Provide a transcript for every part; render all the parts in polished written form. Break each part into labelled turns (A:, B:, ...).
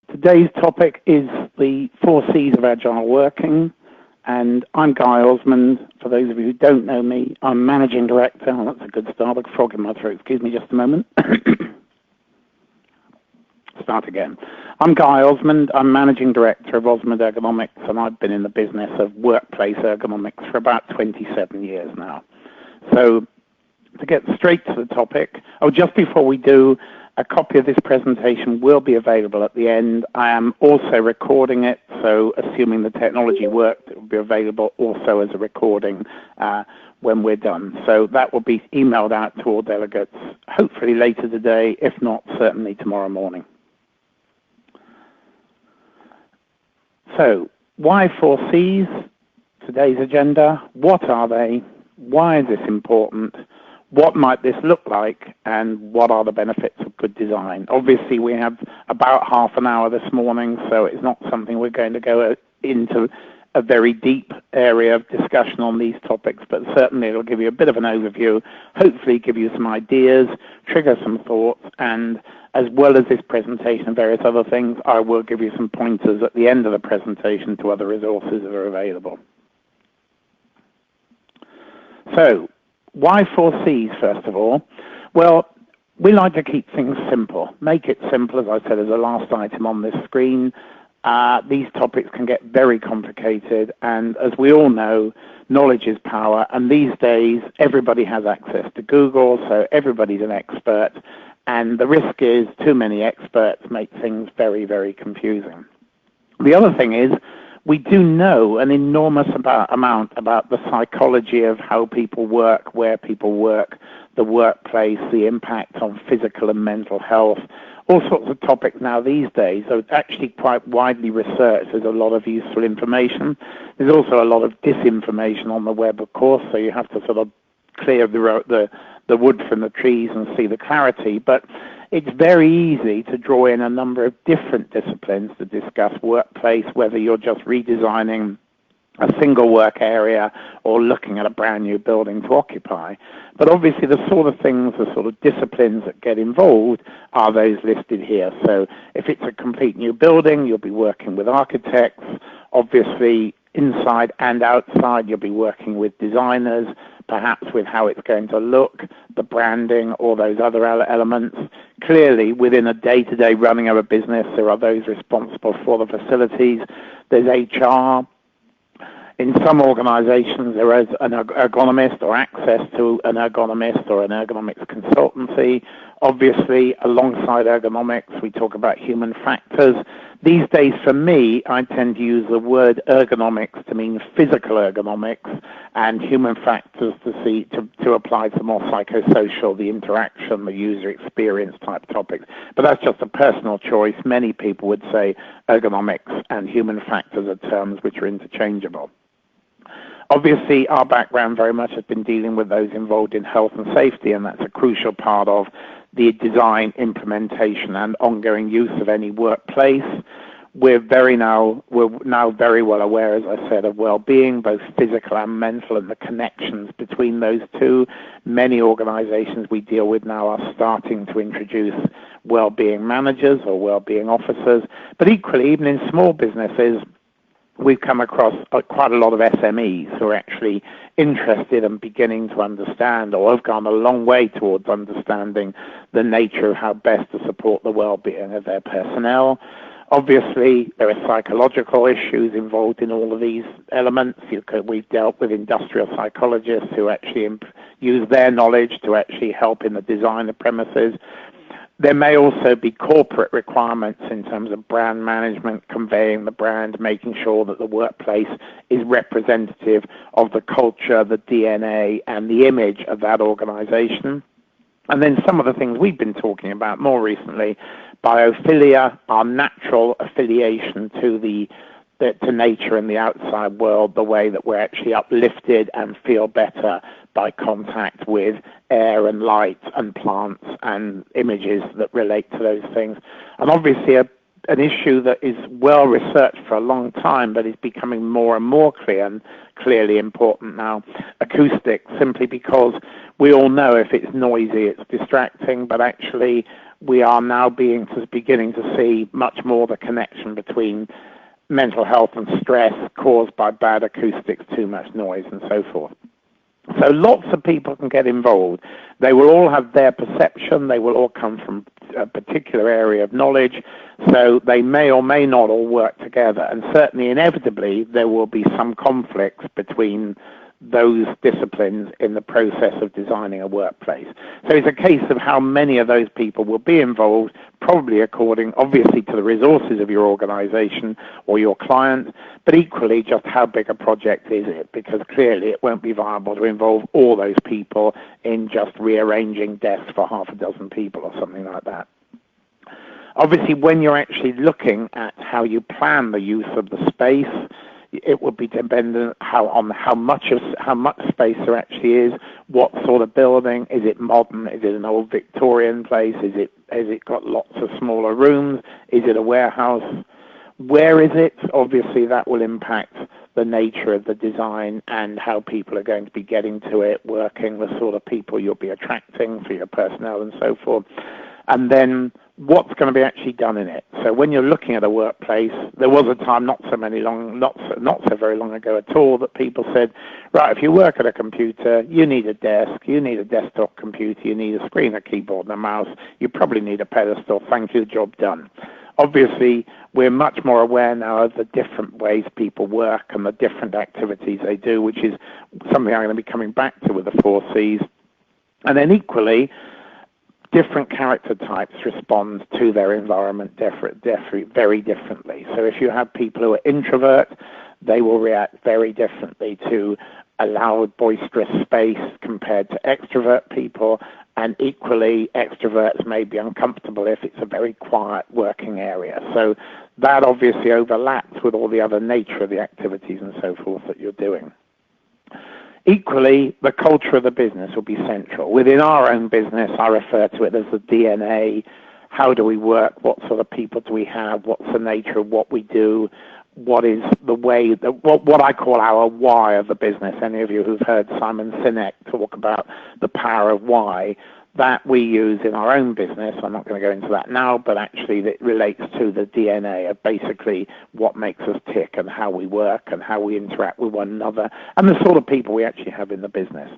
A: Today's topic is the 4Cs of Agile Working, and I'm Guy Osmond. For those of you who don't know me, I'm Managing Director. Oh, that's a good start, a frog in my throat. Excuse me just a moment. Start again. I'm Guy Osmond. I'm Managing Director of Osmond Ergonomics, and I've been in the business of workplace ergonomics for about 27 years now. So to get straight to the topic, just before we do, a copy of this presentation will be available at the end. I am also recording it, so assuming the technology worked, it will be available also as a recording when we're done. So that will be emailed out to all delegates, hopefully later today, if not, certainly tomorrow morning. So, why 4Cs? Today's agenda. What are they? Why is this important? What might this look like, and what are the benefits of good design? Obviously, we have about half an hour this morning, so it's not something we're going to go into a very deep area of discussion on these topics, but certainly it'll give you a bit of an overview, hopefully give you some ideas, trigger some thoughts, and as well as this presentation and various other things, I will give you some pointers at the end of the presentation to other resources that are available. So, why 4Cs, first of all? Well, we like to keep things simple. Make it simple, as I said, as the last item on this screen. These topics can get very complicated, and as we all know, knowledge is power, and these days everybody has access to Google, so everybody's an expert, and the risk is too many experts make things very, very confusing. The other thing is, we do know an enormous amount about the psychology of how people work, where people work, the workplace, the impact on physical and mental health, all sorts of topics now these days. So it's actually quite widely researched. There's a lot of useful information. There's also a lot of disinformation on the web, of course, so you have to sort of clear the wood from the trees and see the clarity. But it's very easy to draw in a number of different disciplines to discuss workplace, whether you're just redesigning a single work area or looking at a brand new building to occupy. But obviously the sort of things, the sort of disciplines that get involved are those listed here. So if it's a complete new building, you'll be working with architects. Obviously inside and outside, you'll be working with designers, perhaps with how it's going to look, the branding, all those other elements. Clearly, within a day-to-day running of a business, there are those responsible for the facilities. There's HR. In some organizations, there is an ergonomist or access to an ergonomist or an ergonomics consultancy. Obviously, alongside ergonomics, we talk about human factors. These days, for me, I tend to use the word ergonomics to mean physical ergonomics, and human factors to apply to more psychosocial, the interaction, the user experience type topics. But that's just a personal choice. Many people would say ergonomics and human factors are terms which are interchangeable. Obviously, our background very much has been dealing with those involved in health and safety, and that's a crucial part of the design, implementation, and ongoing use of any workplace. We're now very well aware, as I said, of well-being, both physical and mental, and the connections between those two. Many organizations we deal with now are starting to introduce well-being managers or well-being officers, but equally, even in small businesses, we've come across quite a lot of SMEs who are actually interested and beginning to understand, or have gone a long way towards understanding the nature of how best to support the well-being of their personnel. Obviously, there are psychological issues involved in all of these elements. We've dealt with industrial psychologists who actually use their knowledge to actually help in the design of premises. There may also be corporate requirements in terms of brand management, conveying the brand, making sure that the workplace is representative of the culture, the DNA, and the image of that organization. And then some of the things we've been talking about more recently, biophilia, our natural affiliation to nature and the outside world, the way that we're actually uplifted and feel better by contact with air and light and plants and images that relate to those things. And obviously an issue that is well researched for a long time but is becoming more and more clear and clearly important now, acoustics, simply because we all know if it's noisy it's distracting, but actually we are now beginning to see much more the connection between mental health and stress caused by bad acoustics, too much noise, and so forth. So lots of people can get involved. They will all have their perception. They will all come from a particular area of knowledge. So they may or may not all work together. And certainly, inevitably, there will be some conflicts between those disciplines in the process of designing a workplace. So it's a case of how many of those people will be involved, probably according, obviously, to the resources of your organization or your client, but equally just how big a project is it, because clearly it won't be viable to involve all those people in just rearranging desks for half a dozen people or something like that. Obviously, when you're actually looking at how you plan the use of the space, it would be dependent on how much space there actually is, what sort of building, is it modern, is it an old Victorian place, has it got lots of smaller rooms, is it a warehouse, where is it? Obviously that will impact the nature of the design and how people are going to be getting to it, working, the sort of people you'll be attracting for your personnel and so forth. And then what's going to be actually done in it. So when you're looking at a workplace, there was a time not so very long ago at all that people said, right, if you work at a computer, you need a desk, you need a desktop computer, you need a screen, a keyboard and a mouse, you probably need a pedestal, thank you, job done. Obviously, we're much more aware now of the different ways people work and the different activities they do, which is something I'm going to be coming back to with the 4 Cs. And then equally, different character types respond to their environment very differently. So if you have people who are introvert, they will react very differently to a loud, boisterous space compared to extrovert people, and equally, extroverts may be uncomfortable if it's a very quiet working area. So that obviously overlaps with all the other nature of the activities and so forth that you're doing. Equally, the culture of the business will be central. Within our own business, I refer to it as the DNA. How do we work? What sort of people do we have? What's the nature of what we do? What is the way, what I call our why of the business? Any of you who've heard Simon Sinek talk about the power of why, that we use in our own business. I'm not going to go into that now, but actually it relates to the DNA of basically what makes us tick and how we work and how we interact with one another and the sort of people we actually have in the business.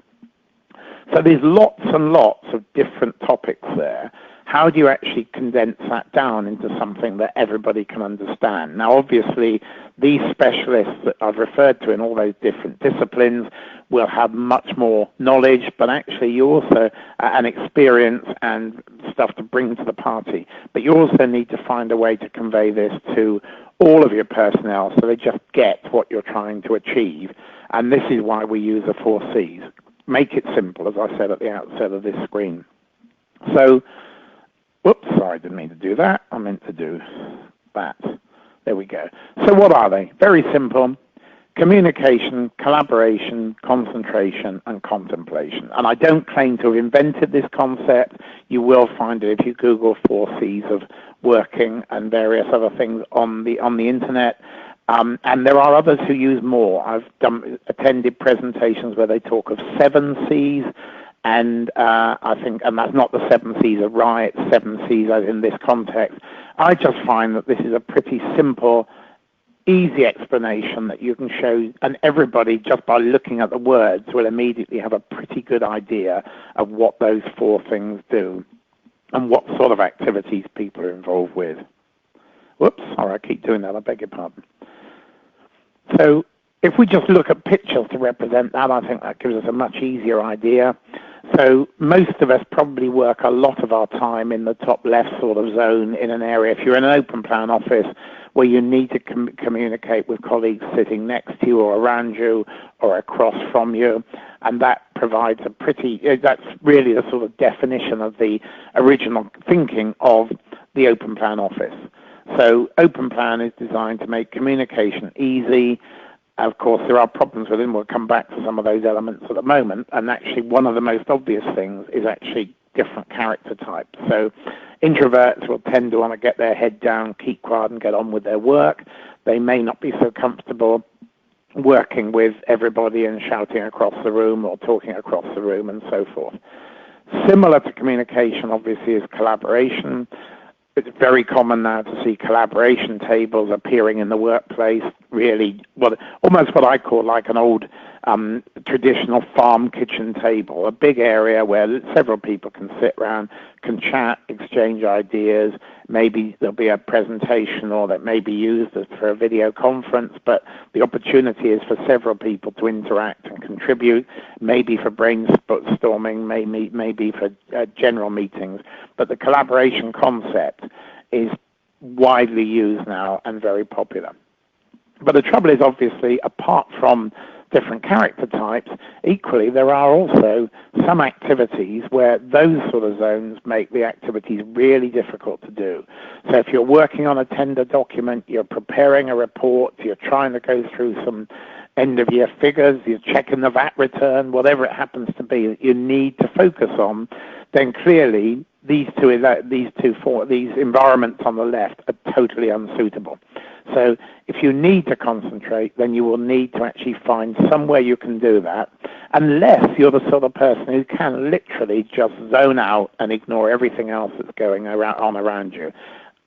A: So there's lots and lots of different topics there. How do you actually condense that down into something that everybody can understand? Now, obviously, these specialists that I've referred to in all those different disciplines will have much more knowledge, but actually you also, an experience and stuff to bring to the party. But you also need to find a way to convey this to all of your personnel so they just get what you're trying to achieve. And this is why we use the 4 Cs. Make it simple, as I said at the outset of this screen. So, whoops, sorry, I didn't mean to do that. I meant to do that. There we go. So what are they? Very simple. Communication, collaboration, concentration, and contemplation. And I don't claim to have invented this concept. You will find it if you Google 4 Cs of working and various other things on the internet. And there are others who use more. I've attended presentations where they talk of 7 Cs. And I think, and that's not the 7 Cs of right, 7 Cs in this context. I just find that this is a pretty simple, easy explanation that you can show, and everybody, just by looking at the words, will immediately have a pretty good idea of what those 4 things do and what sort of activities people are involved with. Whoops, sorry, I keep doing that, I beg your pardon. So if we just look at pictures to represent that, I think that gives us a much easier idea. So most of us probably work a lot of our time in the top left sort of zone in an area. If you're in an open plan office where you need to communicate with colleagues sitting next to you or around you or across from you, and that provides a pretty, that's really the sort of definition of the original thinking of the open plan office. So open plan is designed to make communication easy. Of course, there are problems with it, and we'll come back to some of those elements at the moment. And actually, one of the most obvious things is actually different character types. So introverts will tend to want to get their head down, keep quiet, and get on with their work. They may not be so comfortable working with everybody and shouting across the room or talking across the room and so forth. Similar to communication, obviously, is collaboration. It's very common now to see collaboration tables appearing in the workplace, really, almost what I call like an old traditional farm kitchen table, a big area where several people can sit around, can chat, exchange ideas. Maybe there'll be a presentation or that may be used for a video conference, but the opportunity is for several people to interact and contribute, maybe for brainstorming, maybe for general meetings. But the collaboration concept is widely used now and very popular. But the trouble is, obviously, apart from different character types, equally there are also some activities where those sort of zones make the activities really difficult to do. So if you're working on a tender document, you're preparing a report, you're trying to go through some end-of-year figures, you're checking the VAT return, whatever it happens to be that you need to focus on, then clearly these environments on the left are totally unsuitable. So if you need to concentrate, then you will need to actually find somewhere you can do that, unless you're the sort of person who can literally just zone out and ignore everything else that's going on around you.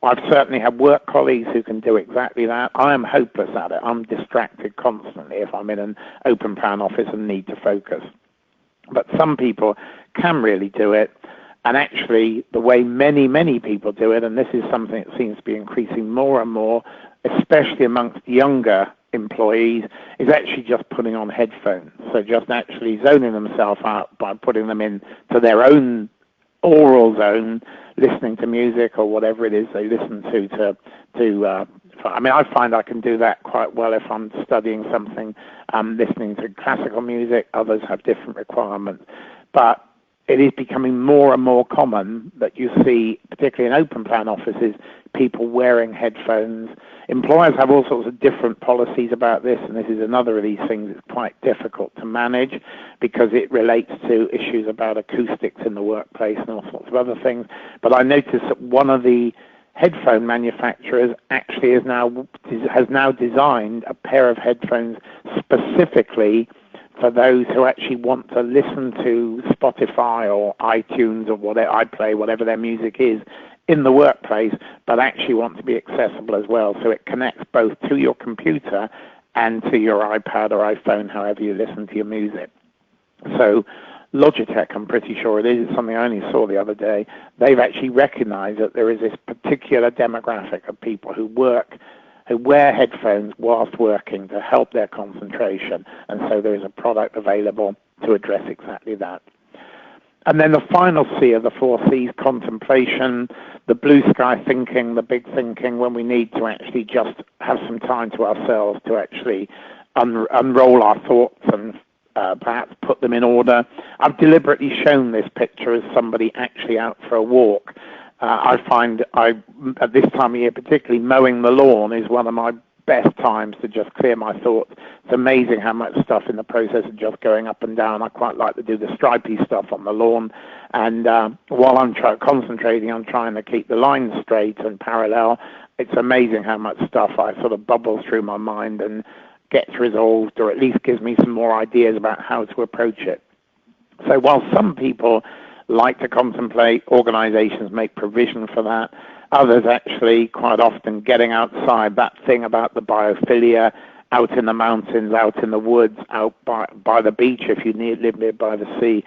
A: I've certainly had work colleagues who can do exactly that. I am hopeless at it. I'm distracted constantly if I'm in an open plan office and need to focus. But some people can really do it. And actually, the way many, many people do it, and this is something that seems to be increasing more and more, especially amongst younger employees, is actually just putting on headphones. So just actually zoning themselves out by putting them into their own oral zone, listening to music or whatever it is they listen to. I mean, I find I can do that quite well if I'm studying something, listening to classical music. Others have different requirements. But it is becoming more and more common that you see, particularly in open plan offices, people wearing headphones. Employers have all sorts of different policies about this, and this is another of these things that's quite difficult to manage because it relates to issues about acoustics in the workplace and all sorts of other things. But I noticed that one of the headphone manufacturers actually has now designed a pair of headphones specifically for those who actually want to listen to Spotify or iTunes or whatever, iPlay, whatever their music is, in the workplace, but actually want to be accessible as well. So it connects both to your computer and to your iPad or iPhone, however you listen to your music. So Logitech, I'm pretty sure it is, it's something I only saw the other day, they've actually recognized that there is this particular demographic of people who wear headphones whilst working to help their concentration, and so there is a product available to address exactly that. And then the final C of the 4 C's, contemplation, the blue sky thinking, the big thinking, when we need to actually just have some time to ourselves to actually unroll our thoughts and perhaps put them in order. I've deliberately shown this picture as somebody actually out for a walk. I find at this time of year, particularly mowing the lawn is one of my best times to just clear my thoughts. It's amazing how much stuff in the process of just going up and down. I quite like to do the stripy stuff on the lawn. And while I'm concentrating on trying to keep the lines straight and parallel, it's amazing how much stuff I sort of bubbles through my mind and gets resolved, or at least gives me some more ideas about how to approach it. So while some people like to contemplate, organizations make provision for that. Others actually, quite often, getting outside, that thing about the biophilia, out in the mountains, out in the woods, out by the beach if you live nearby the sea.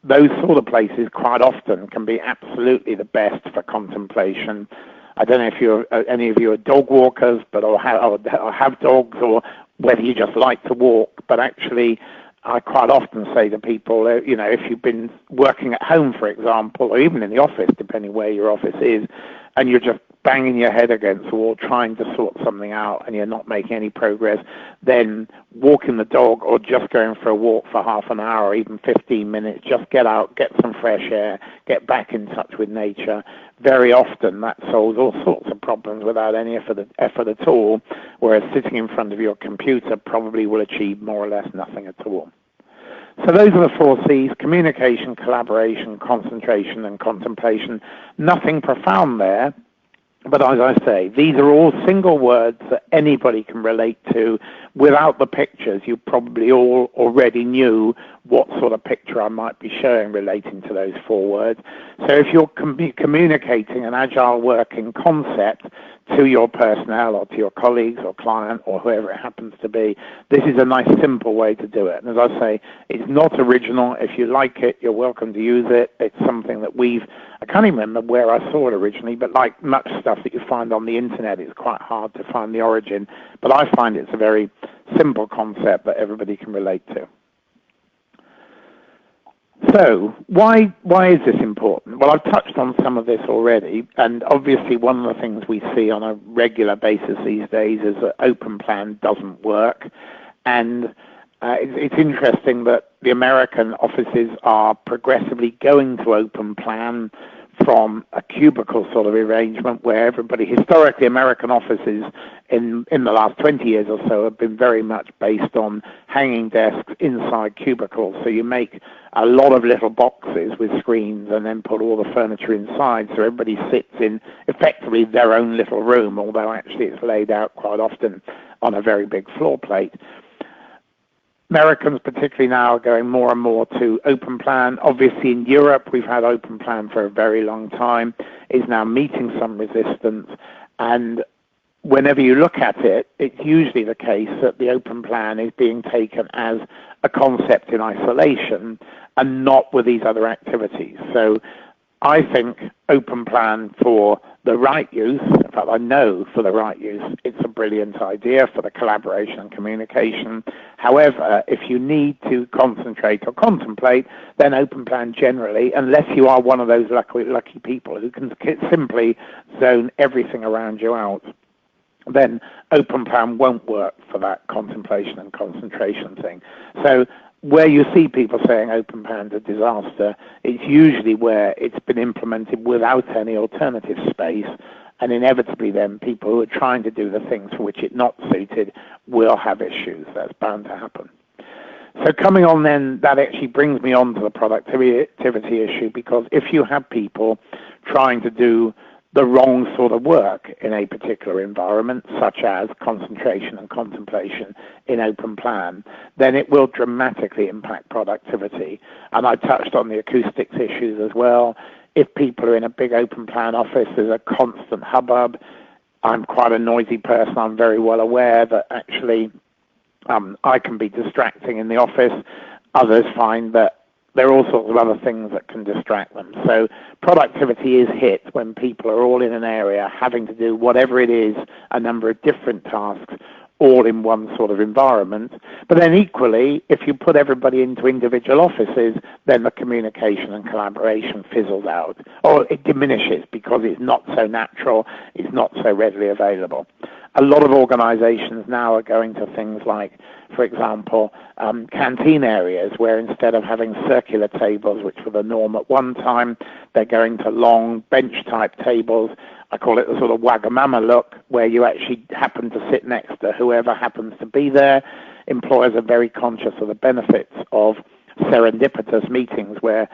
A: Those sort of places quite often can be absolutely the best for contemplation. I don't know if any of you are dog walkers, or have dogs, or whether you just like to walk, but actually I quite often say to people, if you've been working at home, for example, or even in the office, depending where your office is, and you're just banging your head against the wall trying to sort something out and you're not making any progress, then walking the dog or just going for a walk for half an hour or even 15 minutes, just get out, get some fresh air, get back in touch with nature. Very often that solves all sorts of problems without any effort at all, whereas sitting in front of your computer probably will achieve more or less nothing at all. So those are the 4 C's: communication, collaboration, concentration, and contemplation. Nothing profound there, but as I say, these are all single words that anybody can relate to. Without the pictures, you probably all already knew what sort of picture I might be showing relating to those 4 words. So if you're communicating an agile working concept to your personnel or to your colleagues or client or whoever it happens to be, this is a nice simple way to do it. And as I say, it's not original. If you like it, you're welcome to use it. It's something that I can't even remember where I saw it originally, but like much stuff that you find on the internet, it's quite hard to find the origin. But I find it's a very simple concept that everybody can relate to. So why is this important? Well, I've touched on some of this already, and obviously one of the things we see on a regular basis these days is that open plan doesn't work. And it's interesting that the American offices are progressively going to open plan from a cubicle sort of arrangement where everybody, historically American offices in the last 20 years or so have been very much based on hanging desks inside cubicles. So you make a lot of little boxes with screens and then put all the furniture inside, so everybody sits in effectively their own little room, although actually it's laid out quite often on a very big floor plate. Americans particularly now are going more and more to open plan. Obviously in Europe we've had open plan for a very long time. It's now meeting some resistance, and whenever you look at it, it's usually the case that the open plan is being taken as a concept in isolation and not with these other activities. So I think open plan for the right use, in fact I know for the right use, it's a brilliant idea for the collaboration and communication. However, if you need to concentrate or contemplate, then open plan generally, unless you are one of those lucky people who can simply zone everything around you out, then open plan won't work for that contemplation and concentration thing. So where you see people saying open plan's a disaster, it's usually where it's been implemented without any alternative space, and inevitably then people who are trying to do the things for which it's not suited will have issues. That's bound to happen. So coming on then, that actually brings me on to the productivity issue, because if you have people trying to do the wrong sort of work in a particular environment, such as concentration and contemplation in open plan, then it will dramatically impact productivity. And I touched on the acoustics issues as well. If people are in a big open plan office, there's a constant hubbub. I'm quite a noisy person. I'm very well aware that actually I can be distracting in the office. Others find that there are all sorts of other things that can distract them. So productivity is hit when people are all in an area having to do whatever it is, a number of different tasks, all in one sort of environment. But then equally, if you put everybody into individual offices, then the communication and collaboration fizzles out, or it diminishes because it's not so natural, it's not so readily available. A lot of organizations now are going to things like, for example, canteen areas, where instead of having circular tables, which were the norm at one time, they're going to long bench-type tables. I call it the sort of Wagamama look, where you actually happen to sit next to whoever happens to be there. Employers are very conscious of the benefits of serendipitous meetings where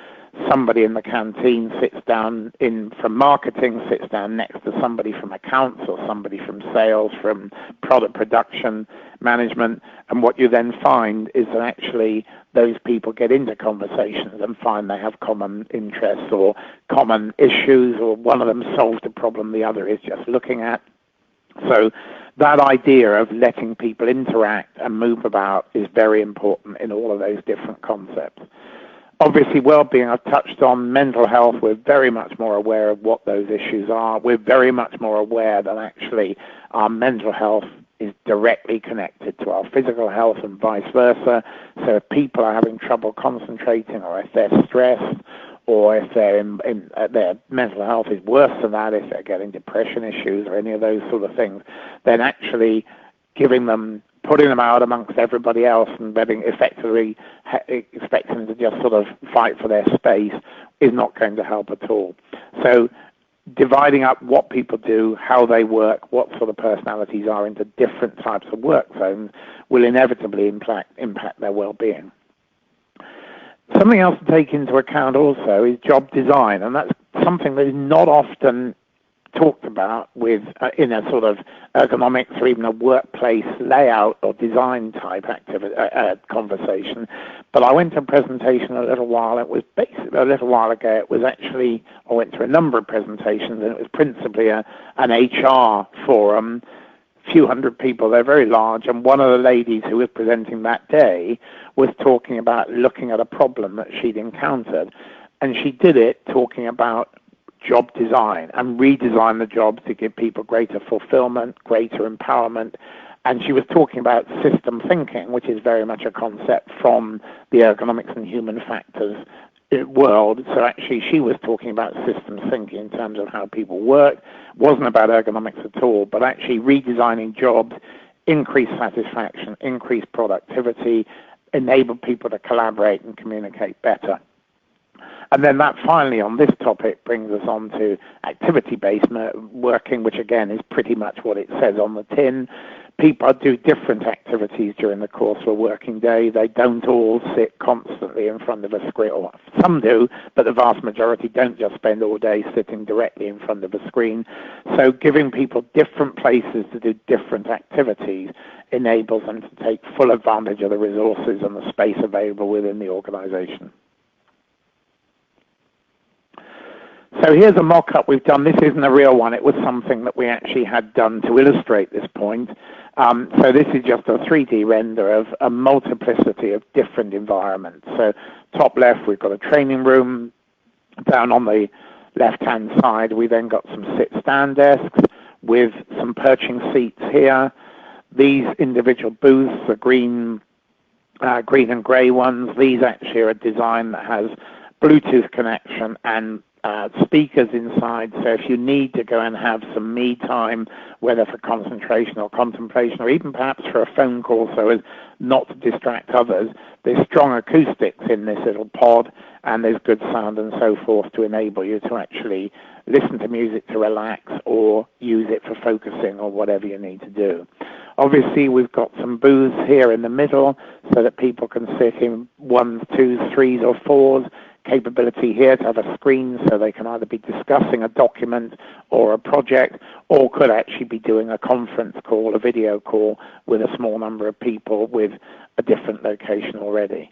A: somebody in the canteen sits down from marketing, sits down next to somebody from accounts or somebody from sales, from product production, management, and what you then find is that actually those people get into conversations and find they have common interests or common issues, or one of them solves the problem the other is just looking at. So that idea of letting people interact and move about is very important in all of those different concepts. Obviously, well-being I've touched on. Mental health, we're very much more aware of what those issues are. We're very much more aware that actually our mental health is directly connected to our physical health and vice versa. So if people are having trouble concentrating, or if they're stressed, or if their mental health is worse than that, if they're getting depression issues or any of those sort of things, then actually putting them out amongst everybody else and effectively expecting them to just sort of fight for their space is not going to help at all. So dividing up what people do, how they work, what sort of personalities are into different types of work zones will inevitably impact their well-being. Something else to take into account also is job design, and that's something that is not often talked about with in a sort of ergonomics or even a workplace layout or design type conversation. But I went to a presentation a little while. It was basically a little while ago. It was actually I went to a number of presentations, and it was principally an HR forum. Few hundred people. They're very large, and one of the ladies who was presenting that day was talking about looking at a problem that she'd encountered, and she did it talking about job design and redesign the jobs to give people greater fulfillment, greater empowerment. And she was talking about system thinking, which is very much a concept from the ergonomics and human factors world. So actually she was talking about systems thinking in terms of how people work. It wasn't about ergonomics at all, but actually redesigning jobs, increase satisfaction, increase productivity, enable people to collaborate and communicate better. And then that finally on this topic brings us on to activity-based working, which again is pretty much what it says on the tin. People do different activities during the course of a working day. They don't all sit constantly in front of a screen, or some do, but the vast majority don't just spend all day sitting directly in front of a screen. So giving people different places to do different activities enables them to take full advantage of the resources and the space available within the organization. So here's a mock-up we've done. This isn't a real one. It was something that we actually had done to illustrate this point. So this is just a 3D render of a multiplicity of different environments. So top left, we've got a training room. Down on the left-hand side, we then got some sit-stand desks with some perching seats here. These individual booths are green and grey ones. These actually are a design that has Bluetooth connection and speakers inside, so if you need to go and have some me time, whether for concentration or contemplation, or even perhaps for a phone call so as not to distract others, there's strong acoustics in this little pod, and there's good sound and so forth to enable you to actually listen to music to relax or use it for focusing or whatever you need to do. Obviously, we've got some booths here in the middle so that people can sit in 1s, 2s, 3s, or 4s. Capability here to have a screen so they can either be discussing a document or a project, or could actually be doing a conference call, a video call with a small number of people with a different location already.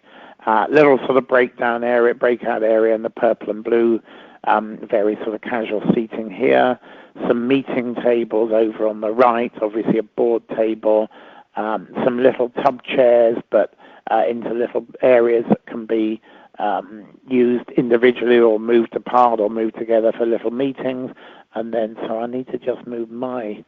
A: Little sort of breakout area in the purple and blue, very sort of casual seating here. Some meeting tables over on the right, obviously a board table, some little tub chairs, but into little areas that can be used individually or moved apart or moved together for little meetings. And then, so I need to just move my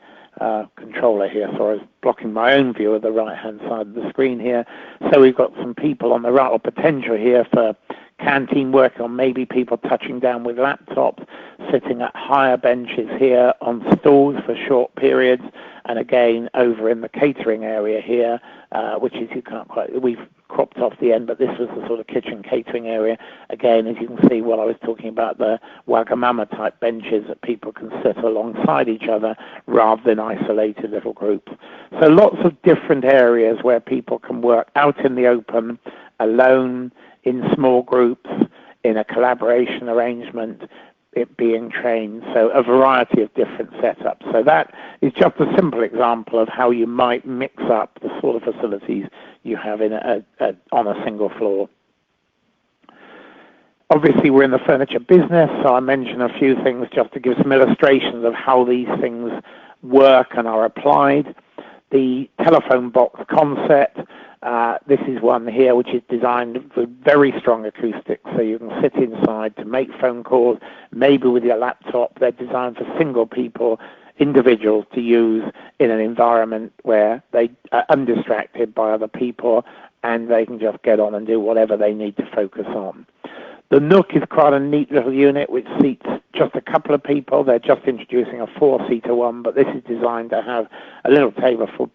A: controller here, so I was blocking my own view of the right-hand side of the screen here. So we've got some people on the right, or potential here for canteen work, or maybe people touching down with laptops, sitting at higher benches here on stools for short periods, and again over in the catering area here, which is, you can't quite, we've cropped off the end, but this was the sort of kitchen catering area. Again, as you can see, while I was talking about the Wagamama type benches that people can sit alongside each other rather than isolated little groups. So lots of different areas where people can work out in the open, alone, in small groups, in a collaboration arrangement, it being trained. So a variety of different setups. So that is just a simple example of how you might mix up the sort of facilities you have in on a single floor. Obviously, we're in the furniture business, so I mentioned a few things just to give some illustrations of how these things work and are applied. The telephone box concept, this is one here which is designed with very strong acoustics, so you can sit inside to make phone calls, maybe with your laptop. They're designed for single people, individuals to use in an environment where they are undistracted by other people and they can just get on and do whatever they need to focus on. The Nook is quite a neat little unit which seats just a couple of people. They're just introducing a 4-seater one, but this is designed to have a little table for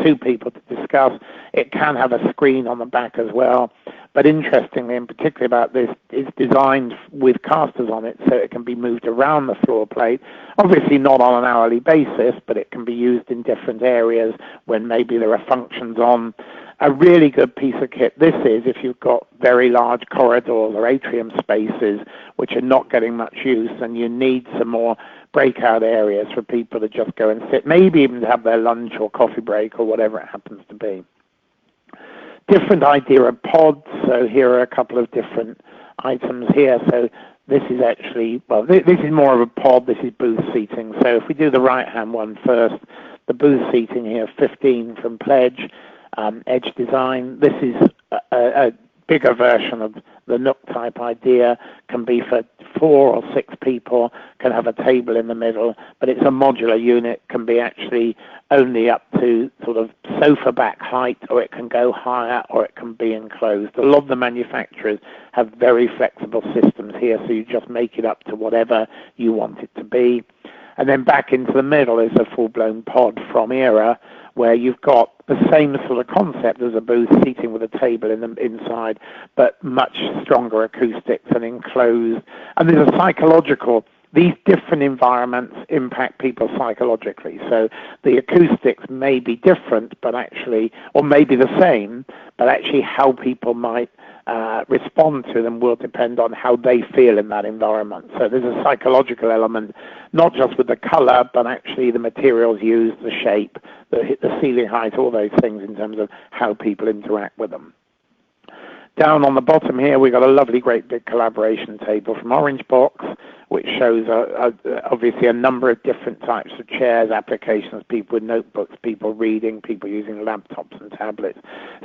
A: two people to discuss. It can have a screen on the back as well. But interestingly, and particularly about this, it's designed with casters on it so it can be moved around the floor plate. Obviously not on an hourly basis, but it can be used in different areas when maybe there are functions on. a really good piece of kit this is if you've got very large corridors or atrium spaces which are not getting much use, and you need some more breakout areas for people to just go and sit, maybe even to have their lunch or coffee break or whatever it happens to be. Different idea of pods, so here are a couple of different items here. So this is actually, well, this is more of a pod, this is booth seating. So if we do the right-hand one first, the booth seating here, 15 from Pledge, Edge Design. This is a bigger version of the Nook type idea, can be for 4 or 6 people, can have a table in the middle, but it's a modular unit, can be actually only up to sort of sofa back height, or it can go higher, or it can be enclosed. A lot of the manufacturers have very flexible systems here, so you just make it up to whatever you want it to be. And then back into the middle is a full-blown pod from Era, where you've got the same sort of concept as a booth seating with a table in the inside, but much stronger acoustics and enclosed. And there's a psychological, these different environments impact people psychologically. So the acoustics may be different, but actually, or maybe the same, but actually how people might respond to them will depend on how they feel in that environment. So there's a psychological element, not just with the color, but actually the materials used, the shape, the ceiling height, all those things in terms of how people interact with them. Down on the bottom here, we've got a lovely, great big collaboration table from Orange Box, which shows obviously a number of different types of chairs, applications, people with notebooks, people reading, people using laptops and tablets.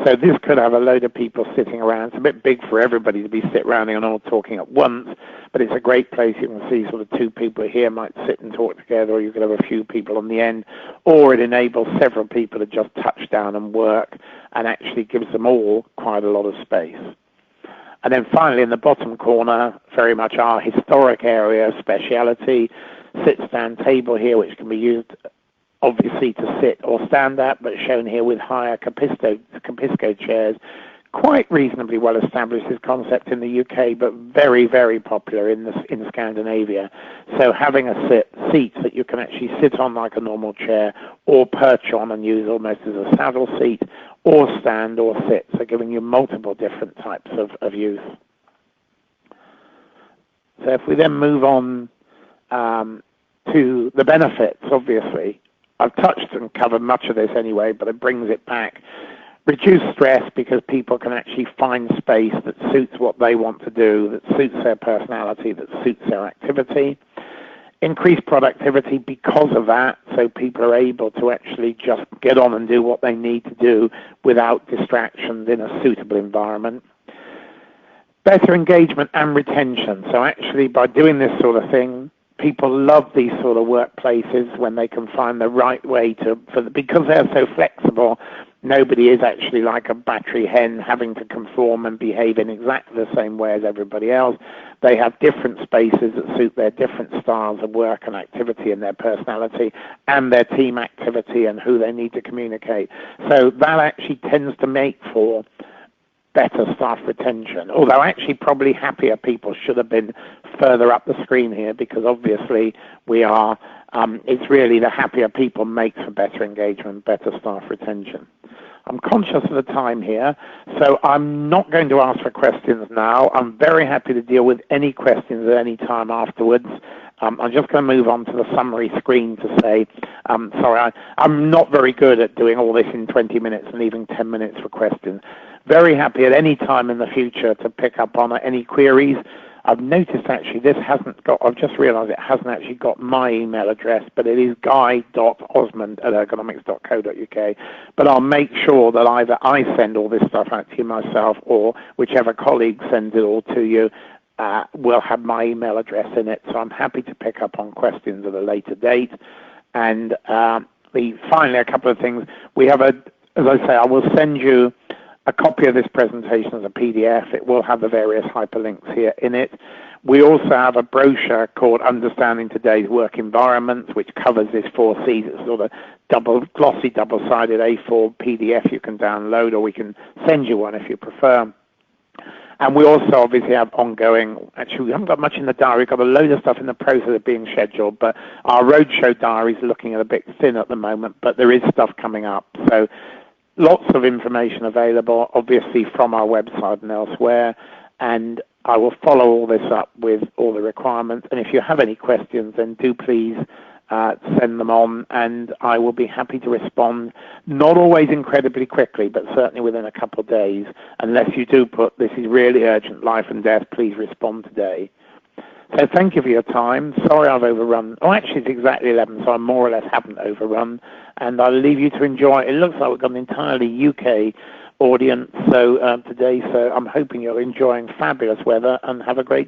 A: So this could have a load of people sitting around. It's a bit big for everybody to be sit around and all talking at once, but it's a great place. You can see sort of 2 people here might sit and talk together, or you could have a few people on the end, or it enables several people to just touch down and work, and actually gives them all quite a lot of space. And then finally, in the bottom corner, very much our historic area of speciality, sit-stand table here, which can be used obviously to sit or stand at, but shown here with higher Capisco chairs. Quite reasonably well established, this concept in the UK, but very, very popular in Scandinavia. So having a seat that you can actually sit on like a normal chair, or perch on and use almost as a saddle seat, or stand or sit, so giving you multiple different types of use. So if we then move on to the benefits, obviously, I've touched and covered much of this anyway, but it brings it back. Reduce stress because people can actually find space that suits what they want to do, that suits their personality, that suits their activity. Increase productivity because of that, so people are able to actually just get on and do what they need to do without distractions in a suitable environment. Better engagement and retention. So actually by doing this sort of thing, people love these sort of workplaces when they can find the right way because they're so flexible. Nobody is actually like a battery hen having to conform and behave in exactly the same way as everybody else. They have different spaces that suit their different styles of work and activity and their personality and their team activity and who they need to communicate. So that actually tends to make for better staff retention, although actually probably happier people should have been further up the screen here, because obviously it's really the happier people make for better engagement, better staff retention. I'm conscious of the time here, so I'm not going to ask for questions now. I'm very happy to deal with any questions at any time afterwards. I'm just going to move on to the summary screen to say, sorry, I'm not very good at doing all this in 20 minutes and leaving 10 minutes for questions. Very happy at any time in the future to pick up on any queries. I've noticed actually I've just realized it hasn't actually got my email address, but it is guy.osmond@ergonomics.co.uk. But I'll make sure that either I send all this stuff out to you myself, or whichever colleague sends it all to you will have my email address in it. So I'm happy to pick up on questions at a later date. And finally, a couple of things. We have as I say, I will send you a copy of this presentation as a PDF. It will have the various hyperlinks here in it. We also have a brochure called Understanding Today's Work Environments, which covers this 4 C's. It's sort of glossy, double-sided A4 PDF you can download, or we can send you one if you prefer. And we also obviously have ongoing, actually we haven't got much in the diary, we've got a load of stuff in the process of being scheduled, but our roadshow diary is looking a bit thin at the moment, but there is stuff coming up. So Lots of information available, obviously, from our website and elsewhere, and I will follow all this up with all the requirements. And if you have any questions, then do please send them on, and I will be happy to respond, not always incredibly quickly, but certainly within a couple of days, unless you do put, this is really urgent, life and death, please respond today. So thank you for your time. Sorry I've overrun. Oh, actually it's exactly 11, so I more or less haven't overrun. And I'll leave you to enjoy. It looks like we've got an entirely UK audience today, so I'm hoping you're enjoying fabulous weather and have a great